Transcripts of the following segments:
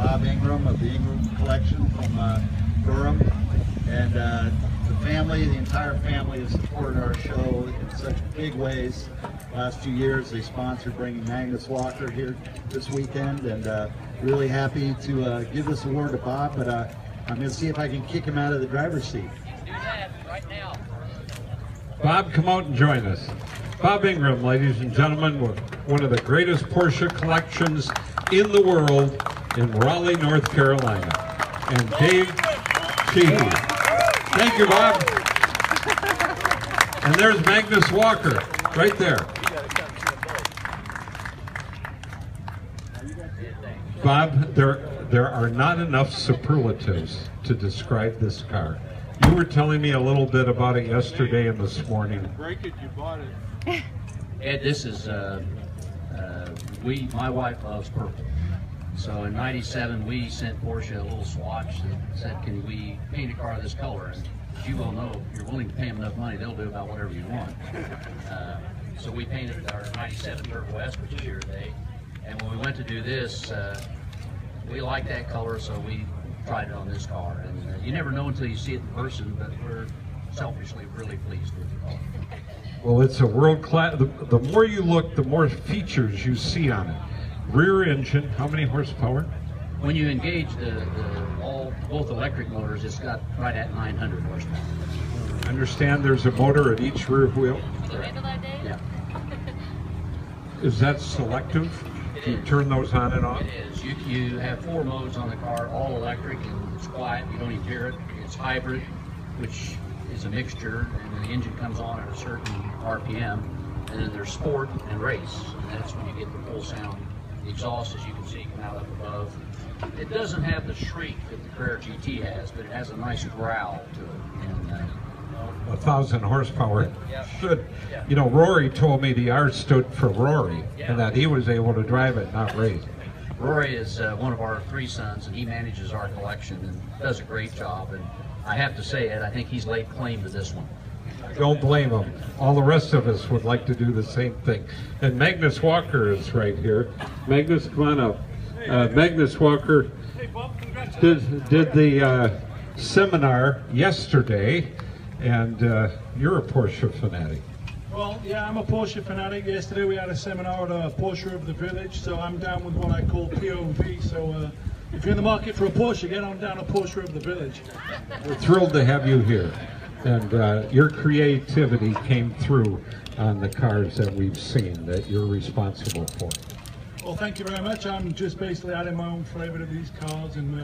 Bob Ingram of the Ingram collection from Durham. And the family, the entire family has supported our show in such big ways. Last few years they sponsored bringing Magnus Walker here this weekend, and really happy to give this award to Bob, but I'm going to see if I can kick him out of the driver's seat. Do that right now. Bob, come out and join us. Bob Ingram, ladies and gentlemen, with one of the greatest Porsche collections in the world in Raleigh, North Carolina. And Dave Sheehy. Thank you, Bob. And there's Magnus Walker, right there. Bob, there are not enough superlatives to describe this car. You were telling me a little bit about it yesterday and this morning. Break it, you bought it. Ed, this is, my wife loves purple. So in '97, we sent Porsche a little swatch that said, can we paint a car this color? And as you well know, if you're willing to pay them enough money, they'll do about whatever you want. So we painted our '97 Turbo S, which is here today. And when we went to do this, we liked that color, so we tried it on this car. And you never know until you see it in person, but we're selfishly really pleased with the car. Well, it's a world-class. The more you look, the more features you see on it. Rear engine, how many horsepower? When you engage both electric motors, it's got right at 900 horsepower. I understand there's a motor at each rear wheel. Yeah. Is that selective? Do you turn those on and off? It is. You have 4 modes on the car, all electric, and it's quiet. You don't even hear it. It's hybrid, which is a mixture, and the engine comes on at a certain RPM. And then there's sport and race, and that's when you get the full sound. The exhaust, as you can see, come out up above. It doesn't have the shriek that the Carrera GT has, but it has a nice growl to it. And, 1,000 horsepower. Should. You know, Rory told me the R stood for Rory, and that he was able to drive it, not race. Rory is one of our 3 sons, and he manages our collection and does a great job. And I have to say, Ed, I think he's laid claim to this one. Don't blame him. All the rest of us would like to do the same thing. And Magnus Walker is right here. Magnus, come on up. Magnus Walker did the seminar yesterday, and you're a Porsche fanatic. Well, yeah, I'm a Porsche fanatic. Yesterday we had a seminar at a Porsche of the Village, so I'm down with what I call POV. So if you're in the market for a Porsche, get on down to Porsche of the Village. We're thrilled to have you here. And your creativity came through on the cars that we've seen that you're responsible for. Well, thank you very much. I'm just basically adding my own flavor to these cars, and you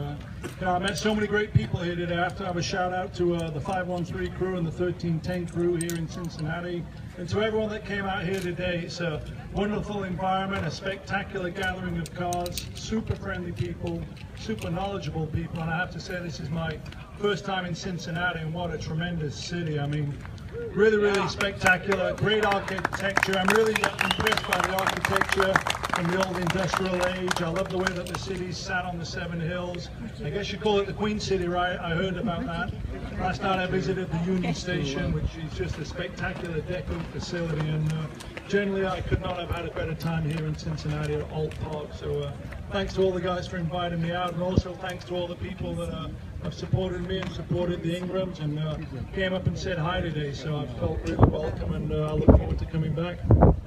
know, I met so many great people here today. I have to have a shout out to the 513 crew and the 1310 crew here in Cincinnati, and to everyone that came out here today. It's a wonderful environment, a spectacular gathering of cars, super friendly people, super knowledgeable people, and I have to say this is my first time in Cincinnati, and what a tremendous city. I mean, really, really spectacular, great architecture. I'm really impressed by the architecture from the old industrial age. I love the way that the city's sat on the 7 hills. I guess you call it the Queen City, right? I heard about that. Last night I visited the Union Station, which is just a spectacular deco facility, and generally I could not have had a better time here in Cincinnati at Ault Park. So thanks to all the guys for inviting me out, and also thanks to all the people that have supported me and supported the Ingrams, and came up and said hi today. So I felt really welcome, and I look forward to coming back.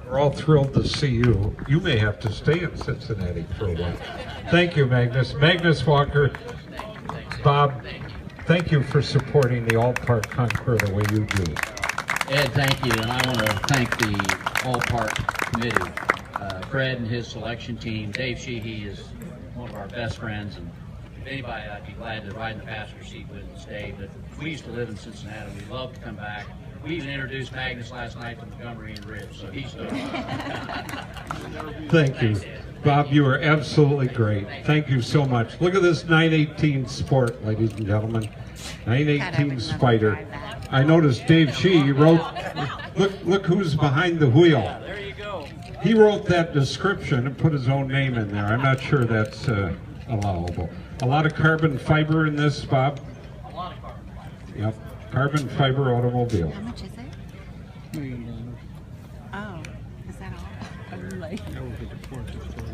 We're all thrilled to see you. You may have to stay in Cincinnati for a while. Thank you, Magnus. Magnus Walker, Bob, thank you for supporting the Ault Park Concours the way you do. Ed, thank you, and I want to thank the Ault Park Committee. Fred and his selection team. Dave Sheehy is one of our best friends, and if anybody, I'd be glad to ride in the passenger seat with and stay. But we used to live in Cincinnati. We'd love to come back. We even introduced Magnus last night to Montgomery and Rich, so he's doing Thank you. Bob, you are absolutely great. Thank you so much. Look at this 918 Sport, ladies and gentlemen. 918 Spyder. I noticed Dave Sheehy wrote, look who's behind the wheel. There you go. He wrote that description and put his own name in there. I'm not sure that's allowable. A lot of carbon fiber in this, Bob? A lot of carbon fiber. Yep, carbon fiber automobile. How much is it? Oh, is that all?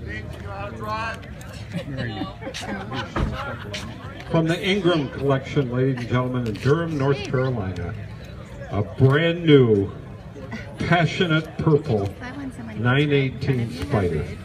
Think you know how to drive? From the Ingram collection, ladies and gentlemen, in Durham, North Carolina, a brand new, passionate purple 918 Spyder.